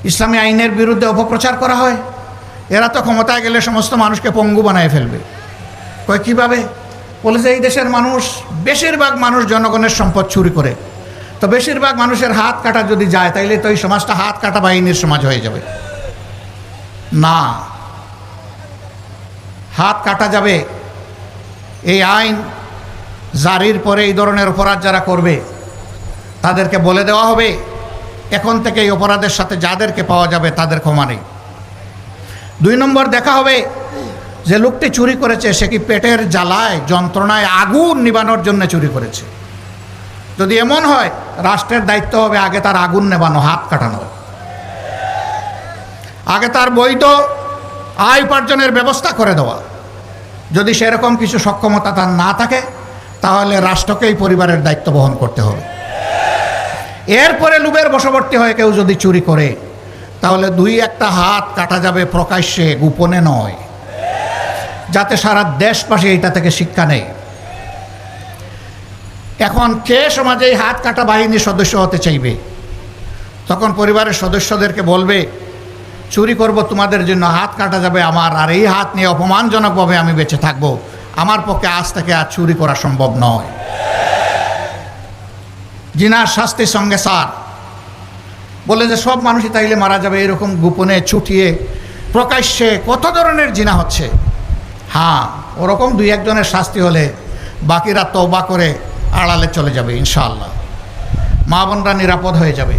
ইসলামী আইনের বিরুদ্ধে অপপ্রচার করা হয়। এরা তো ক্ষমতায় গেলে সমস্ত মানুষকে পঙ্গু বানায় ফেলবে। কয় কীভাবে? বলে যে এই দেশের মানুষ, বেশিরভাগ মানুষ জনগণের সম্পদ চুরি করে, তো বেশিরভাগ মানুষের হাত কাটা যদি যায় তাইলে তো এই সমাজটা হাত কাটা বাহিনীর সমাজ হয়ে যাবে। না, হাত কাটা যাবে। এই আইন জারির পরে এই ধরনের অপরাধ যারা করবে তাদেরকে বলে দেওয়া হবে এখন থেকে এই অপরাধের সাথে যাদেরকে পাওয়া যাবে তাদের ক্ষমা নেই। 2 নম্বর দেখা হবে যে লোকটি চুরি করেছে সে কি পেটের জ্বালায় যন্ত্রণায় আগুন নিবানোর জন্য চুরি করেছে। যদি এমন হয়, রাষ্ট্রের দায়িত্ব হবে আগে তার আগুন নেবানো, হাত কাটানো, আগে তার বৈধ আয় উপার্জনের ব্যবস্থা করে দেওয়া। যদি সেরকম কিছু সক্ষমতা তার না থাকে তাহলে রাষ্ট্রকেই পরিবারের দায়িত্ব বহন করতে হবে। এরপরে লোভের বশবর্তী হয়ে কেউ যদি চুরি করে তাহলে 2-1টা হাত কাটা যাবে প্রকাশ্যে, গোপনে নয়, যাতে সারা দেশবাসী এটা থেকে শিক্ষা নেয়। এখন কে সমাজে এই হাত কাটা বাহিনীর সদস্য হতে চাইবে? তখন পরিবারের সদস্যদেরকে বলবে চুরি করব তোমাদের জন্য, হাত কাটা যাবে আমার, আর এই হাত নিয়ে অপমানজনকভাবে আমি বেঁচে থাকবো। আমার পক্ষে আজ থেকে আর চুরি করা সম্ভব নয়। জিনার শাস্তির সঙ্গে সার। বলে যে সব মানুষই তাইলে মারা যাবে, এরকম গোপনে ছুটিয়ে প্রকাশ্যে কত ধরনের জিনা হচ্ছে। হ্যাঁ, ওরকম 2-1 জনের শাস্তি হলে বাকিরা তওবা করে আড়ালে চলে যাবে ইনশাআল্লাহ। মা বোনরা নিরাপদ হয়ে যাবে।